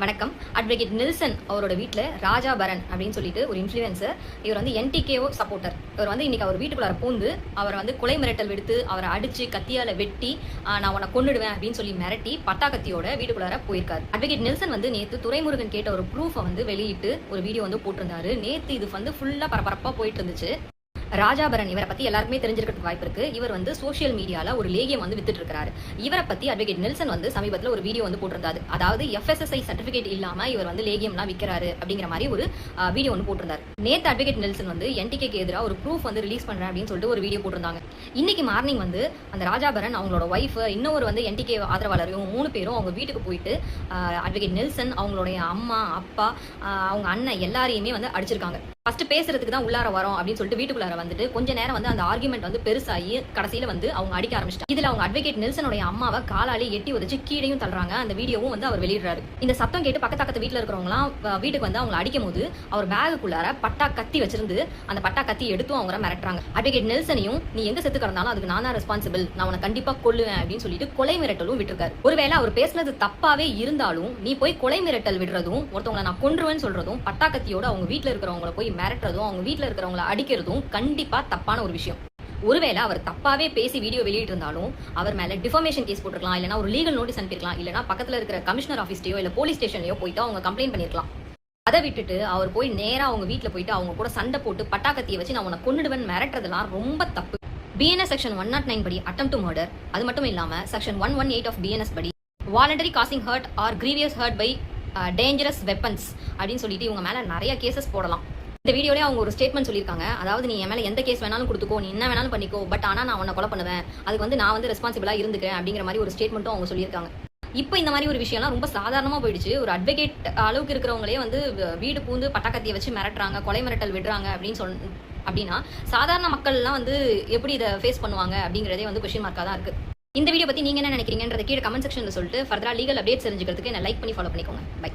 வணக்கம். Advocate Nelson அவரோட வீட்டில் ராஜா பரன் அப்படின்னு சொல்லிட்டு ஒரு இன்ஃப்ளூயன்சர். இவர் வந்து என்டிகேஓ சப்போர்ட்டர். இவர் வந்து இன்னைக்கு அவர் வீட்டுக்குள்ளார பூந்து அவரை வந்து கொலை மிரட்டல் விடுத்து அவரை அடிச்சு கத்தியால வெட்டி நான் உன்னை கொன்னுடுவேன் அப்படின்னு சொல்லி மிரட்டி பட்டா கத்தியோட வீட்டுக்குள்ளார போயிருக்காரு. அட்வொகேட் நெல்சன் வந்து நேற்று துரைமுருகன் கேட்ட ஒரு ப்ரூஃபை வந்து வெளியிட்டு ஒரு வீடியோ வந்து போட்டிருந்தாரு. நேற்று இது வந்து ஃபுல்லாக பரபரப்பாக போயிட்டு இருந்துச்சு. ராஜாபரன் இவரை பத்தி எல்லாருக்குமே தெரிஞ்சிருக்கிறதுக்கு வாய்ப்பு இருக்கு. இவர் வந்து சோசியல் மீடியால ஒரு லேகியம் வந்து வித்துட்டு இருக்காரு. இவரை பத்தி அட்வொகேட் நெல்சன் வந்து சமீபத்தில் ஒரு வீடியோ வந்து போட்டிருந்தாரு. அதாவது FSSI சர்டிபிகேட் இல்லாம இவர் வந்து லேகியம்லாம் விற்கிறாரு அப்படிங்கிற மாதிரி ஒரு வீடியோ வந்து போட்டிருந்தாரு. நேத்து அட்வொகேட் நெல்சன் வந்து என்டிகேக்கு எதிராக ஒரு ப்ரூஃப் வந்து ரிலீஸ் பண்றேன் அப்படின்னு சொல்லிட்டு ஒரு வீடியோ போட்டிருந்தாங்க. இன்னைக்கு மார்னிங் வந்து அந்த ராஜாபரன் அவங்களோட ஒய்ஃப் இன்னொரு வந்து என்டிகே ஆதரவாளரையும் 3 பேரும் அவங்க வீட்டுக்கு போயிட்டு அட்வொகேட் நெல்சன் அவங்களுடைய அம்மா அப்பா அவங்க அண்ணன் எல்லாரையுமே வந்து அடிச்சிருக்காங்க. ஃபர்ஸ்ட் பேசுறதுக்கு தான் உள்ளார வரோம் அப்படின்னு சொல்லிட்டு வீட்டுக்குள்ளார வந்துட்டு கொஞ்ச நேரம் வந்து அந்த ஆர்குமெண்ட் வந்து பெருசாகி கடைசியில வந்து அவங்க அடிக்க ஆரம்பிச்சிட்டாங்க. இதுல அவங்க அட்வொகேட் நெல்சனுடைய அம்மாவை காலாலே எட்டி உதச்சு கீழையும் தள்ளுறாங்க. அந்த வீடியோவும் வந்து அவர் வெளியிடுறாரு. இந்த சத்தம் கேட்டு பக்கத்து வீட்டுல இருக்கிறவங்களாம் வீட்டுக்கு வந்து அவங்க அடிக்கும் போது அவர் பேகுக்குள்ளார பட்டா கத்தி வச்சிருந்து அந்த பட்டா கத்தி எடுத்தும் அவங்க மிரட்டுறாங்க. அட்வொகேட் நெல்சனையும் நீ எங்க செத்து கிடந்தாலும் அதுக்கு நான் தான் ரெஸ்பான்சிபிள், நான் உன்னை கண்டிப்பா கொல்லுவேன் அப்படின்னு சொல்லிட்டு கொலை மிரட்டலும் விட்டுருக்காரு. ஒருவேளை அவர் பேசுனது தப்பாவே இருந்தாலும் நீ போய் கொலை மிரட்டல் விடுறதும் ஒருத்தவங்களை நான் கொன்றுவேன்னு சொல்றதும் பட்டா கத்தியோட அவங்க வீட்டுல இருக்கிறவங்களை போய் மிரட்டுறதும் அவங்க வீட்டுல இருக்கிறவங்களை அடிக்கிறதும் கண்டிப்பா தப்பான ஒரு விஷயம். ஒருவேளை அவர் தப்பாவே பேசி வீடியோ வெளியிட்டு இருந்தாலும் அவர் மேல டிஃபர்மேஷன் கேஸ் போட்டுருக்கலாம், இல்லைன்னா ஒரு லீகல் நோட்டீஸ் அனுப்பிருக்கலாம், இல்லைன்னா பக்கத்துல இருக்கிற கமிஷனர் ஆஃபீஸ்லயோ இல்ல போலீஸ் ஸ்டேஷன்லயோ போயிட்டு அவங்க கம்ப்ளைண்ட் பண்ணிருக்கலாம். அதை விட்டுட்டு அவர் போய் நேரா அவங்க வீட்டுல போயிட்டு அவங்க கூட சண்டை போட்டு பட்டாக்கத்தியை வச்சு நான் உன்னை கொன்னுடுவேன் மிரட்டுறதுலாம் ரொம்ப தப்பு. BNS செக்ஷன் 109 படி அட்டெம்ப்ட் டு மர்டர், அது மட்டும் இல்லாம செக்ஷன் 118 ஆஃப் BNS படி voluntary causing hurt or grievous hurt by dangerous weapons அப்படின்னு சொல்லிட்டு இவங்க மேல நிறைய கேசஸ் போடலாம். இந்த வீடியோலேயே அவங்க ஒரு ஸ்டேட்மெண்ட் சொல்லியிருக்காங்க. அதாவது நீ என் மேலே எந்த கேஸ் வேணாலும் கொடுத்துக்கோ, நீ என்ன வேணாலும் பண்ணிக்கோ, பட் ஆனால் நான் உன்னை கொலை பண்ணுவேன், அதுக்கு வந்து நான் வந்து ரெஸ்பான்சிபிளாக இருந்துக்கிறேன் அப்படிங்கிற மாதிரி ஒரு ஸ்டேட்மெண்ட்டும் அவங்க சொல்லியிருக்காங்க. இப்போ இந்த மாதிரி ஒரு விஷயம்லாம் ரொம்ப சாதாரணமாக போயிடுச்சு. ஒரு அட்வொகேட் அளவுக்கு இருக்கிறவங்களே வந்து வீடு பூந்து பட்டாக்கத்தியை வச்சு மிரட்டுறாங்க, கொலை மிரட்டல் விடுறாங்க அப்படின்னா சாதாரண மக்கள்லாம் வந்து எப்படி இதை ஃபேஸ் பண்ணுவாங்க அப்படிங்கிறதே வந்து கொஸ்டின் மார்க்காக தான் இருக்குது. இந்த வீடியோ பற்றி நீங்கள் என்ன நினைக்கிறீங்கன்றத கீழே கமெண்ட் செக்ஷனில் சொல்லிட்டு ஃபர்தராக லீகல் அப்டேட்ஸ் தெரிஞ்சுக்கிறதுக்கு என்ன லைக் பண்ணி ஃபாலோ பண்ணிக்கோங்க. பை.